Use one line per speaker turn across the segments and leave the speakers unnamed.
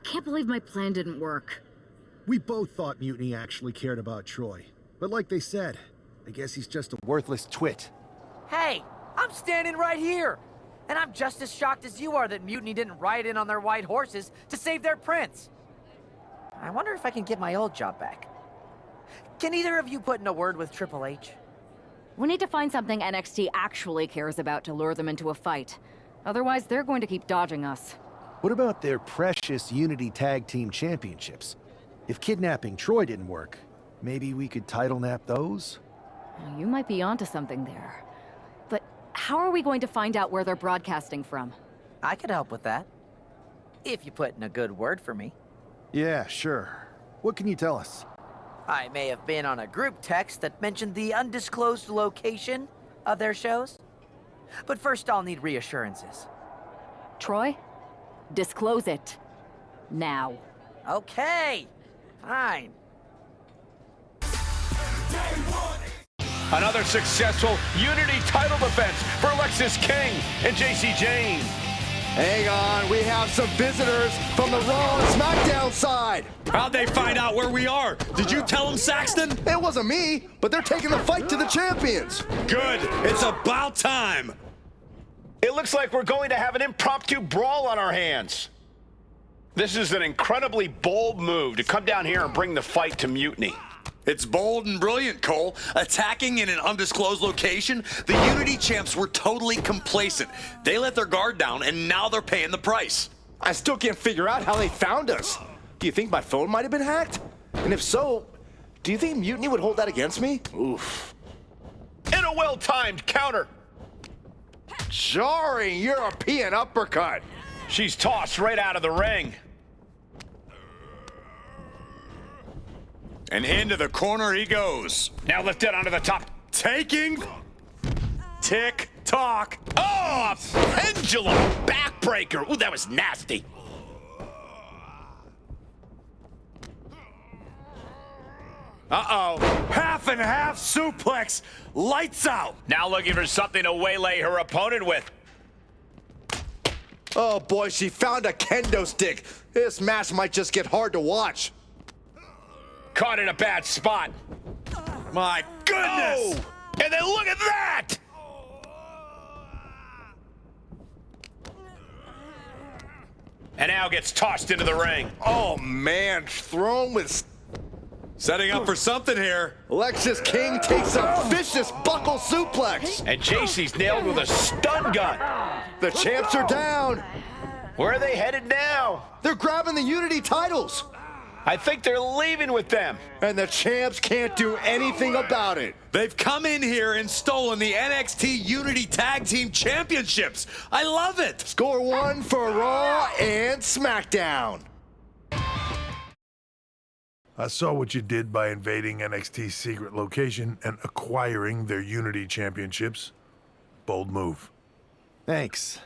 can't believe my plan didn't work.
We both thought Mutiny actually cared about Troy. But like they said, I guess he's just a worthless twit.
Hey, I'm standing right here. And I'm just as shocked as you are that Mutiny didn't ride in on their white horses to save their prince. I wonder if I can get my old job back. Can either of you put in a word with Triple H?
We need to find something NXT actually cares about to lure them into a fight. Otherwise, they're going to keep dodging us.
What about their precious Unity Tag Team Championships? If kidnapping Troy didn't work, maybe we could title nap those?
You might be onto something there. But how are we going to find out where they're broadcasting from?
I could help with that. If you put in a good word for me.
Yeah, sure. What can you tell us?
I may have been on a group text that mentioned the undisclosed location of their shows. But first I'll need reassurances.
Troy? Disclose it. Now.
Okay. Fine.
Another successful Unity title defense for Alexis King and JC Jane.
Hang on, we have some visitors from the Raw and SmackDown side.
How'd they find out where we are? Did you tell them, Saxton?
It wasn't me, but they're taking the fight to the champions.
Good, it's about time.
It looks like we're going to have an impromptu brawl on our hands. This is an incredibly bold move to come down here and bring the fight to Mutiny.
It's bold and brilliant, Cole. Attacking in an undisclosed location, the Unity champs were totally complacent. They let their guard down, and now they're paying the price.
I still can't figure out how they found us. Do you think my phone might have been hacked? And if so, do you think Mutiny would hold that against me? Oof.
In a well-timed counter.
Jarring European uppercut.
She's tossed right out of the ring.
And into the corner he goes.
Now lifted onto the top.
Taking. Tick tock.
Oh, a pendulum backbreaker. Ooh, that was nasty.
Uh-oh. Half and half suplex. Lights out.
Now looking for something to waylay her opponent with.
Oh boy, she found a kendo stick. This match might just get hard to watch.
Caught in a bad spot.
My goodness!
Oh, and then look at that! And now gets tossed into the ring.
Oh man, thrown with...
Setting up for something here.
Alexis King takes a vicious buckle suplex.
And JC's nailed with a stun gun.
The champs are down.
Where are they headed now?
They're grabbing the Unity titles.
I think they're leaving with them.
And the champs can't do anything about it.
They've come in here and stolen the NXT Unity Tag Team Championships. I love it.
Score one for Raw and SmackDown.
I saw what you did by invading NXT's secret location and acquiring their Unity Championships. Bold move.
Thanks.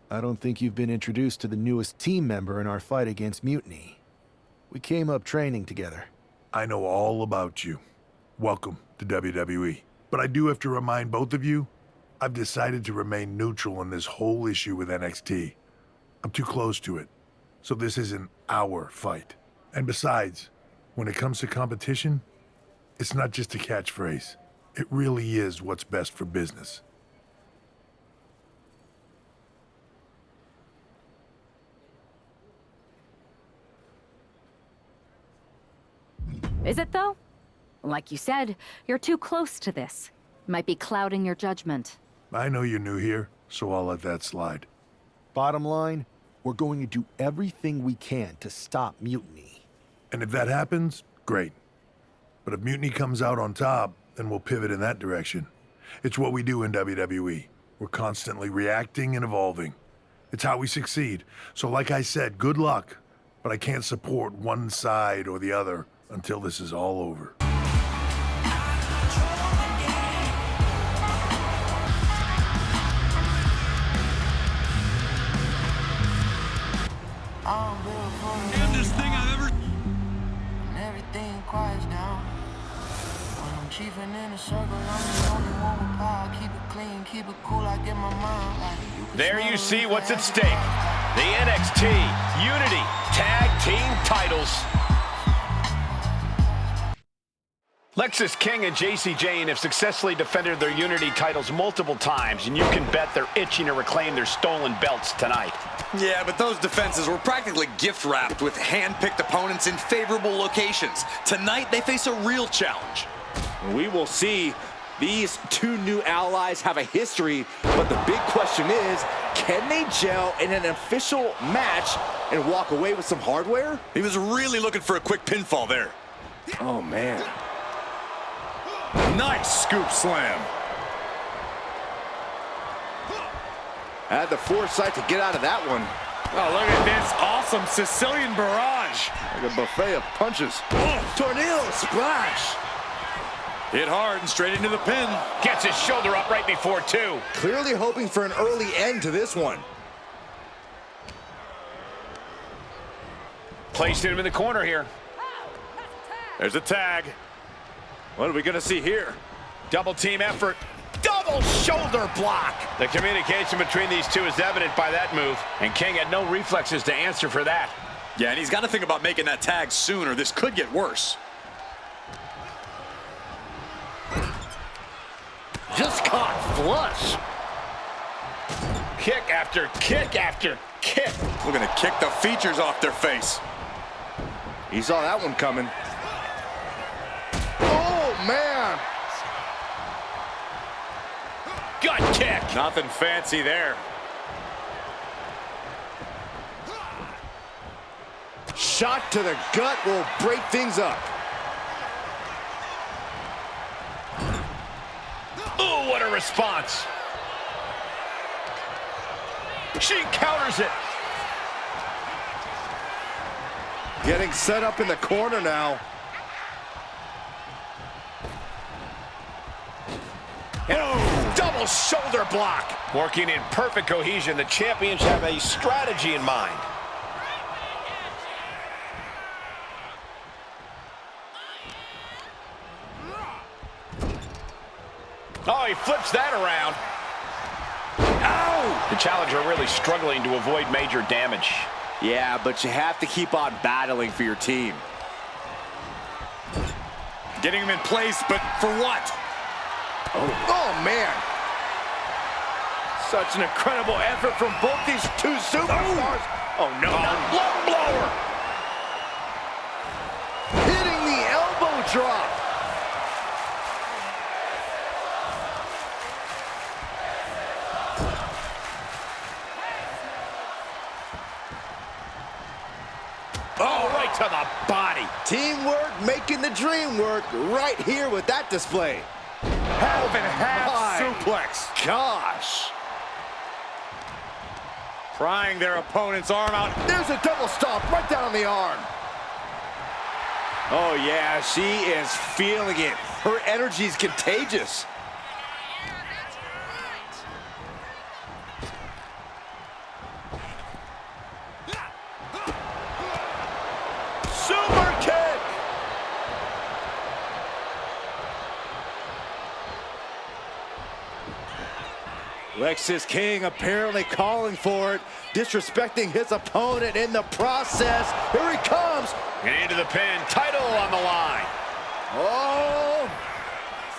I don't think you've been introduced to the newest team member in our fight against Mutiny. We came up training together.
I know all about you. Welcome to WWE. But I do have to remind both of you, I've decided to remain neutral in this whole issue with NXT. I'm too close to it, so this isn't our fight. And besides, when it comes to competition, it's not just a catchphrase. It really is what's best for business.
Is it, though? Like you said, you're too close to this. Might be clouding your judgment.
I know you're new here, so I'll let that slide.
Bottom line, we're going to do everything we can to stop Mutiny.
And if that happens, great. But if Mutiny comes out on top, then we'll pivot in that direction. It's what we do in WWE. We're constantly reacting and evolving. It's how we succeed. So like I said, good luck. But I can't support one side or the other until this is all over.
Damnedest thing I've ever...
Everything quiets down. When I'm chiefing in a circle, I'm the only one with power. Keep it clean, keep it cool, I get my mind right.
There you see what's at stake. The NXT Unity Tag Team titles. Lexis King and JC Jane have successfully defended their Unity titles multiple times, and you can bet they're itching to reclaim their stolen belts tonight.
Yeah, but those defenses were practically gift-wrapped with hand-picked opponents in favorable locations. Tonight, they face a real challenge.
We will see. These two new allies have a history, but the big question is, can they gel in an official match and walk away with some hardware?
He was really looking for a quick pinfall there.
Oh, man.
Nice scoop slam.
Had the foresight to get out of that one.
Oh, look at this awesome Sicilian barrage.
Like a buffet of punches. Tornado splash.
Hit hard and straight into the pin.
Gets his shoulder up right before two.
Clearly hoping for an early end to this one.
Placed him in the corner here.
There's a tag. What are we going to see here?
Double team effort. Double shoulder block. The communication between these two is evident by that move, and King had no reflexes to answer for that.
Yeah, and he's got to think about making that tag soon, or this could get worse.
Just caught flush.
Kick after kick after kick.
Looking to kick the features off their face.
He saw that one coming. Oh, man.
Gut kick.
Nothing fancy there.
Shot to the gut will break things up.
Ooh, what a response. She counters it.
Getting set up in the corner now.
And double shoulder block. Working in perfect cohesion, the champions have a strategy in mind. Oh, he flips that around. Ow! The challenger really struggling to avoid major damage.
Yeah, but you have to keep on battling for your team.
Getting him in place, but for what?
Oh, man. Such an incredible effort from both these two superstars. Oh, no.
Low blower.
Hitting the elbow drop.
Oh, right to the body.
Teamwork making the dream work right here with that display.
Half and half
My
suplex.
Gosh.
Prying their opponent's arm out.
There's a double stomp right down on the arm. Oh, yeah, she is feeling it. Her energy is contagious. Super kick! Lexis King apparently calling for it, disrespecting his opponent in the process. Here he comes.
And into the pin, title on the line.
Oh!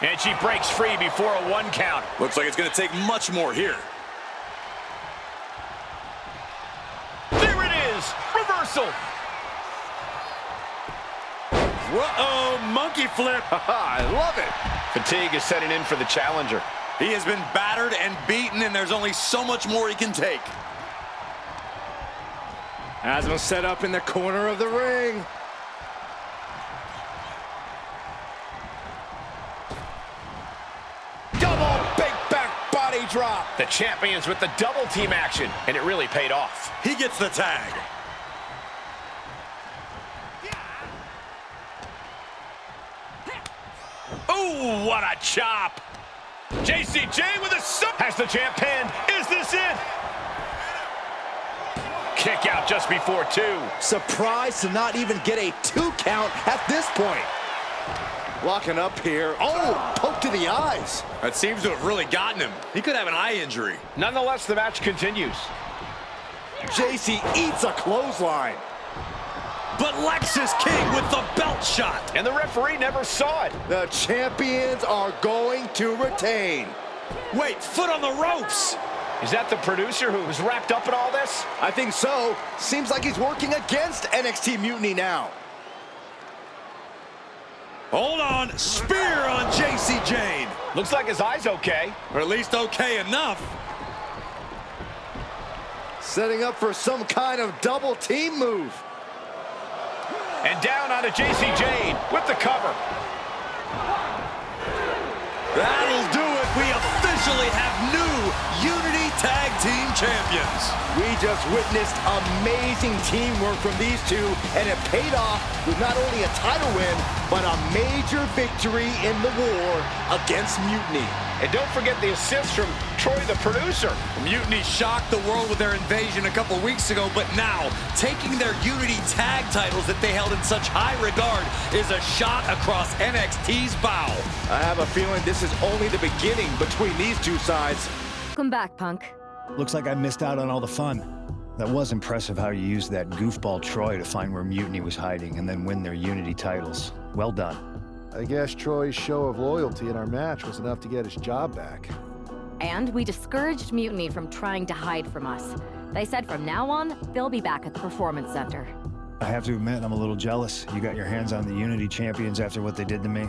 And she breaks free before a 1 count.
Looks like it's going to take much more here.
There it is, reversal.
Whoa, monkey flip.
I love it.
Fatigue is setting in for the challenger.
He has been battered and beaten, and there's only so much more he can take.
Has him set up in the corner of the ring.
Double big back body drop. The champions with the double team action, and it really paid off.
He gets the tag.
Ooh, what a chop. JCJ with a has the champ pinned. Is this it? Kick out just before 2.
Surprised to not even get a 2 count at this point. Locking up here. Oh, poke to the eyes.
That seems to have really gotten him. He could have an eye injury.
Nonetheless, the match continues.
JC eats a clothesline.
But Lexus King with the belt shot.
And the referee never saw it.
The champions are going to retain.
Wait, foot on the ropes.
Is that the producer who was wrapped up in all this?
I think so. Seems like he's working against NXT Mutiny now.
Hold on, spear on JC Jane.
Looks like his eye's okay.
Or at least okay enough.
Setting up for some kind of double team move.
And down onto JC Jane with the cover.
That'll do it. We officially have new Unity Tag Team Champions.
We just witnessed amazing teamwork from these two, and it paid off with not only a title win, but a major victory in the war against Mutiny.
And don't forget the assist from Troy, the producer.
Mutiny shocked the world with their invasion a couple weeks ago, but now, taking their Unity tag titles that they held in such high regard is a shot across NXT's bow.
I have a feeling this is only the beginning between these two sides.
Welcome back, Punk.
Looks like I missed out on all the fun. That was impressive how you used that goofball Troy to find where Mutiny was hiding and then win their Unity titles. Well done.
I guess Troy's show of loyalty in our match was enough to get his job back.
And we discouraged Mutiny from trying to hide from us. They said from now on, they'll be back at the Performance Center.
I have to admit, I'm a little jealous. You got your hands on the Unity champions after what they did to me.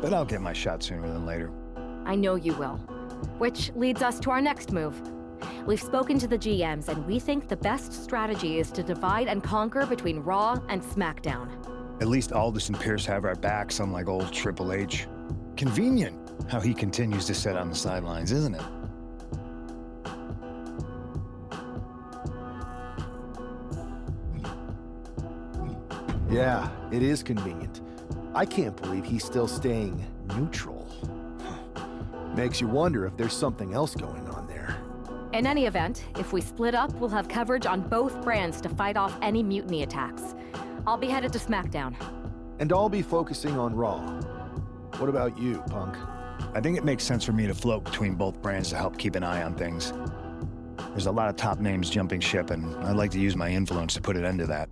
But I'll get my shot sooner than later.
I know you will. Which leads us to our next move. We've spoken to the GMs, and we think the best strategy is to divide and conquer between Raw and SmackDown.
At least Aldous and Pierce have our backs, unlike old Triple H. Convenient how he continues to sit on the sidelines, isn't it?
Yeah, it is convenient. I can't believe he's still staying neutral. Makes you wonder if there's something else going on there.
In any event, if we split up, we'll have coverage on both brands to fight off any Mutiny attacks. I'll be headed to SmackDown.
And I'll be focusing on Raw. What about you, Punk?
I think it makes sense for me to float between both brands to help keep an eye on things. There's a lot of top names jumping ship, and I'd like to use my influence to put an end to that.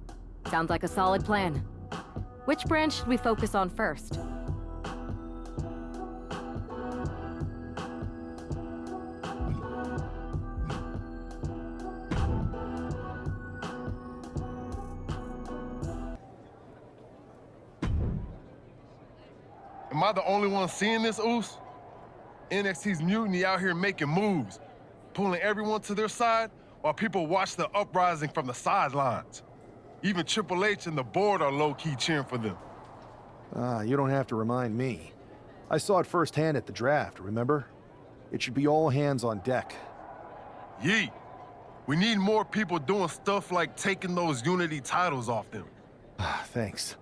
Sounds like a solid plan. Which brand should we focus on first?
Am I the only one seeing this, Oos? NXT's Mutiny out here making moves, pulling everyone to their side while people watch the uprising from the sidelines. Even Triple H and the board are low-key cheering for them.
You don't have to remind me. I saw it firsthand at the draft, remember? It should be all hands on deck.
Yeet. We need more people doing stuff like taking those Unity titles off them.
Thanks.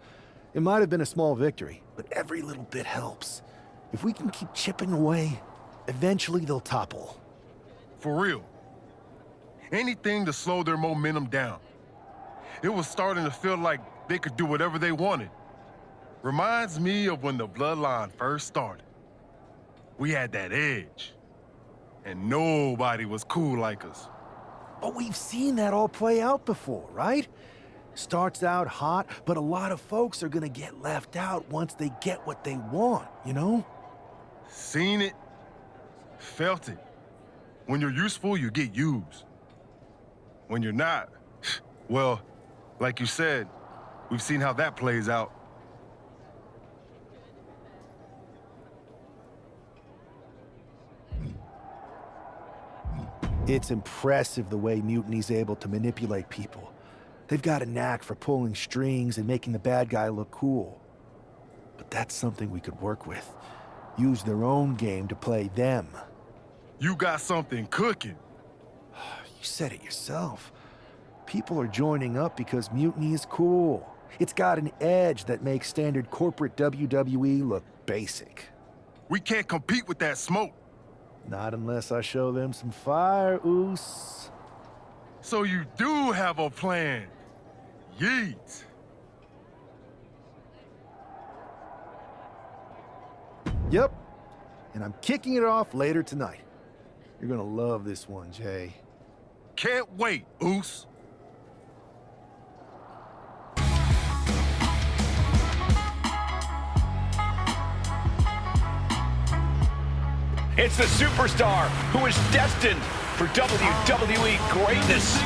It might have been a small victory, but every little bit helps. If we can keep chipping away, eventually they'll topple.
For real. Anything to slow their momentum down. It was starting to feel like they could do whatever they wanted. Reminds me of when the Bloodline first started. We had that edge. And nobody was cool like us.
But we've seen that all play out before, right? Starts out hot, but a lot of folks are gonna get left out once they get what they want, you know?
Seen it, felt it. When you're useful, you get used. When you're not, well, like you said, we've seen how that plays out.
It's impressive the way Mutiny's able to manipulate people. They've got a knack for pulling strings and making the bad guy look cool. But that's something we could work with. Use their own game to play them.
You got something cooking.
You said it yourself. People are joining up because Mutiny is cool. It's got an edge that makes standard corporate WWE look basic.
We can't compete with that smoke.
Not unless I show them some fire, Oos.
So you do have a plan. Yeet.
Yep. And I'm kicking it off later tonight. You're gonna love this one, Jay.
can't wait, Oos.
It's the superstar who is destined for WWE greatness.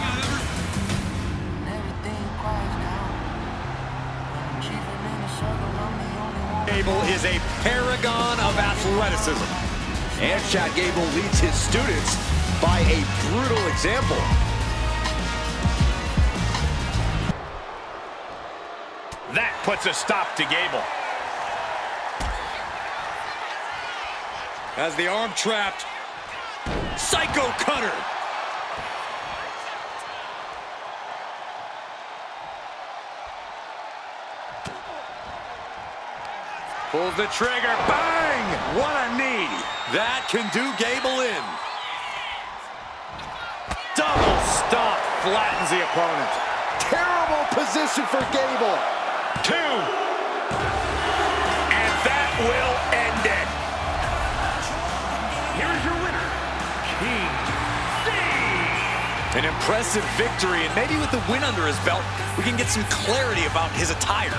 Gable is a paragon of athleticism.
And Chad Gable leads his students by a brutal example.
That puts a stop to Gable.
As the arm trapped. Psycho cutter. Pulls the trigger. Bang! What a knee. That can do Gable in. Double stomp flattens the opponent.
Terrible position for Gable.
2. And that will end it. Here's your winner, King C.
An impressive victory, and maybe with the win under his belt, we can get some clarity about his attire.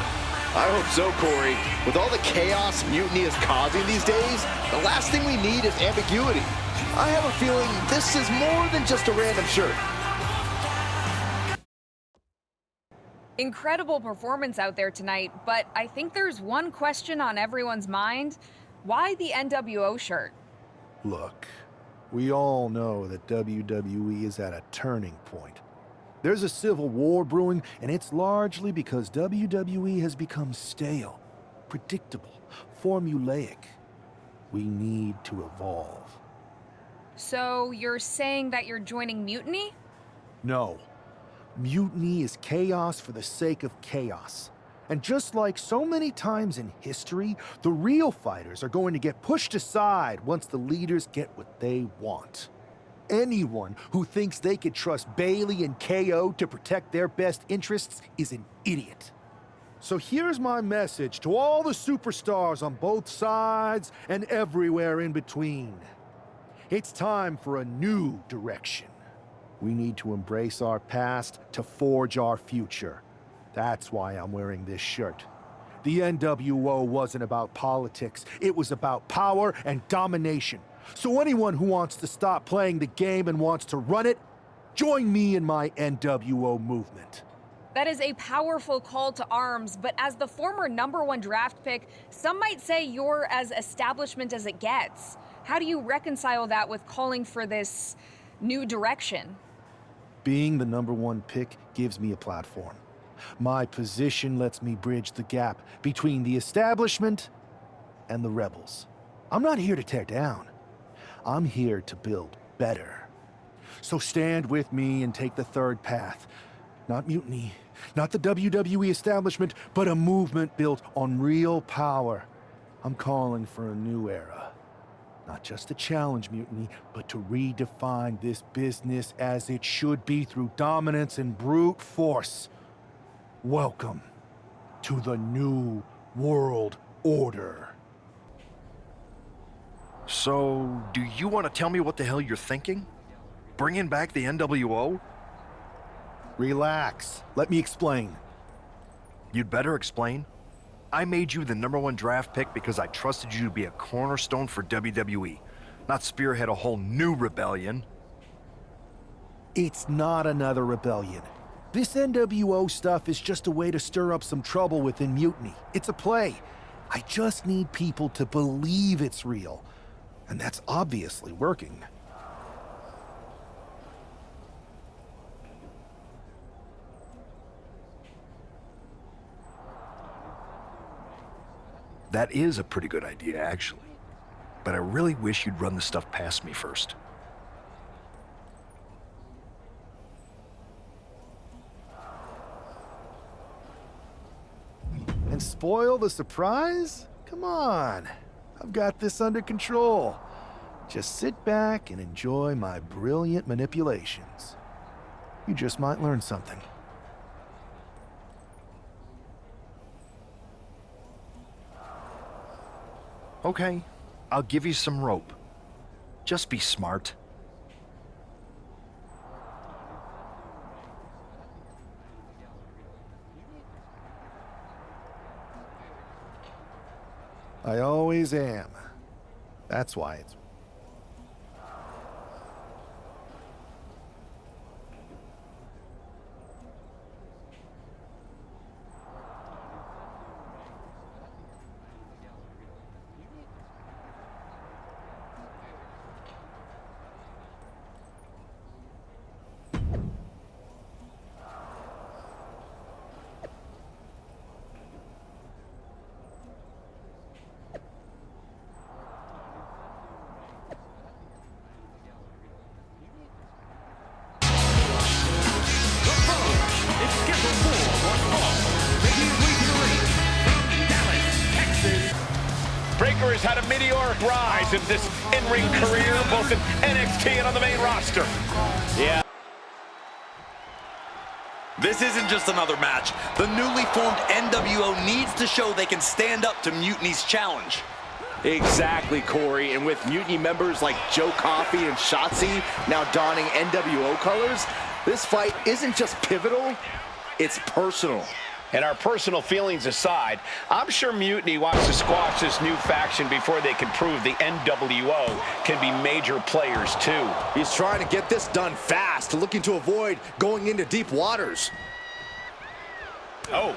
I hope so, Corey. With all the chaos Mutiny is causing these days, the last thing we need is ambiguity. I have a feeling this is more than just a random shirt.
Incredible performance out there tonight, but I think there's one question on everyone's mind. Why the NWO shirt?
Look, we all know that WWE is at a turning point. There's a civil war brewing, and it's largely because WWE has become stale, predictable, formulaic. We need to evolve.
So you're saying that you're joining Mutiny?
No. Mutiny is chaos for the sake of chaos. And just like so many times in history, the real fighters are going to get pushed aside once the leaders get what they want. Anyone who thinks they could trust Bailey and KO to protect their best interests is an idiot. So here's my message to all the superstars on both sides and everywhere in between. It's time for a new direction. We need to embrace our past to forge our future. That's why I'm wearing this shirt. The NWO wasn't about politics. It was about power and domination. So anyone who wants to stop playing the game and wants to run it, join me in my NWO movement.
That is a powerful call to arms, but as the former #1 draft pick, some might say you're as establishment as it gets. How do you reconcile that with calling for this new direction?
Being the #1 pick gives me a platform. My position lets me bridge the gap between the establishment and the rebels. I'm not here to tear down. I'm here to build better. So stand with me and take the third path. Not mutiny, not the WWE establishment, but a movement built on real power. I'm calling for a new era. Not just to challenge mutiny, but to redefine this business as it should be through dominance and brute force. Welcome to the New World Order.
So, do you want to tell me what the hell you're thinking? Bringing back the NWO?
Relax. Let me explain.
You'd better explain. I made you the #1 draft pick because I trusted you to be a cornerstone for WWE, not spearhead a whole new rebellion.
It's not another rebellion. This NWO stuff is just a way to stir up some trouble within Mutiny. It's a play. I just need people to believe it's real. And that's obviously working.
That is a pretty good idea, actually. But I really wish you'd run the stuff past me first.
And spoil the surprise? Come on. I've got this under control. Just sit back and enjoy my brilliant manipulations. You just might learn something.
Okay, I'll give you some rope. Just be smart.
I always am. That's why it's...
Breaker has had a meteoric rise in this in-ring career, both in NXT and on the main roster. Yeah.
This isn't just another match. The newly formed NWO needs to show they can stand up to Mutiny's challenge.
Exactly, Corey. And with Mutiny members like Joe Coffey and Shotzi now donning NWO colors, this fight isn't just pivotal, it's personal.
And our personal feelings aside, I'm sure Mutiny wants to squash this new faction before they can prove the NWO can be major players too.
He's trying to get this done fast, looking to avoid going into deep waters.
Oh.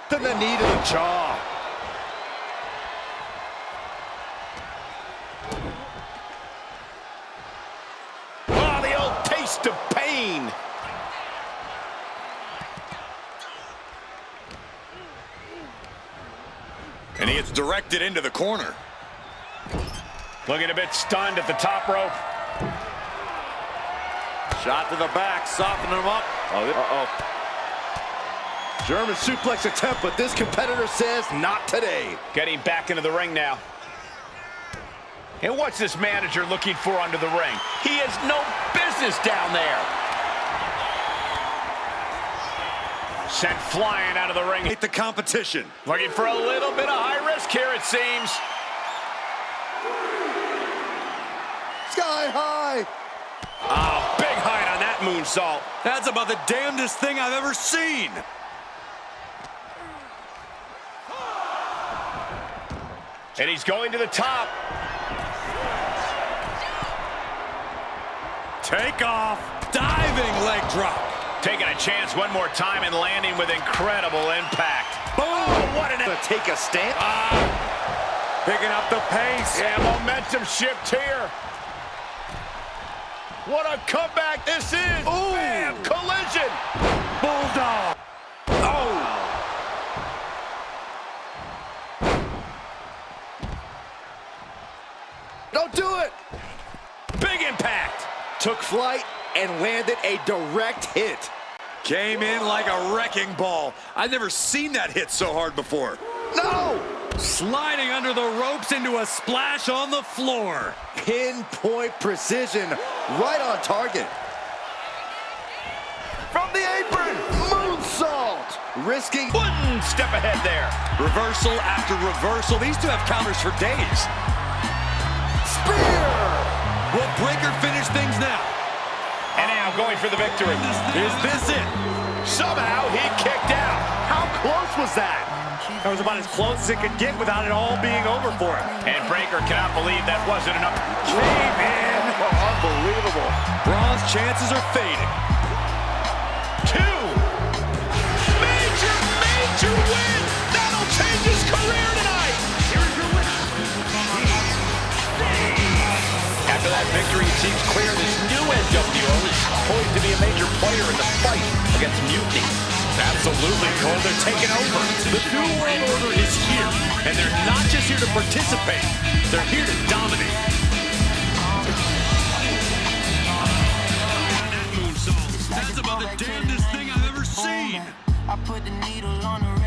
To the knee to the jaw.
Oh, the old taste of pain.
And he gets directed into the corner.
Looking a bit stunned at the top rope.
Shot to the back, softening him up.
Uh-oh. German suplex attempt, but this competitor says not today.
Getting back into the ring now. And what's this manager looking for under the ring? He has no business down there. Sent flying out of the ring.
Hate the competition.
Looking for a little bit of high risk here, it seems.
Sky high.
Oh, big height on that moonsault.
That's about the damnedest thing I've ever seen.
And he's going to the top.
Take off. Diving leg drop.
Taking a chance one more time and landing with incredible impact. Boom! Oh, what an...
Take a stand.
Picking up the pace.
Yeah, momentum shift here. What a comeback this is.
Ooh.
Bam! Collision.
Bulldog.
Oh!
Don't do it.
Big impact.
Took flight and landed a direct hit.
Came in like a wrecking ball. I've never seen that hit so hard before.
No!
Sliding under the ropes into a splash on the floor.
Pinpoint precision, right on target. From the apron, moonsault. Risking
One step ahead there.
Reversal after reversal. These two have counters for days.
spear.
Will Breaker finish things now?
And now going for the victory.
Is this it?
Somehow he kicked out.
How close was that?
That was about as close as it could get without it all being over for him.
And Breaker cannot believe that wasn't enough.
Came in.
Oh, unbelievable.
Raw's chances are fading.
2. Major win. That'll change his career tonight. Here's your winner. After that victory, it seems clear this new NWO is poised to be a major player in the fight against Mutiny.
Absolutely, Cole. They're taking over. The New World Order is here, and they're not just here to participate. They're here to dominate. That's about the damnedest thing I've ever seen.
I put the needle on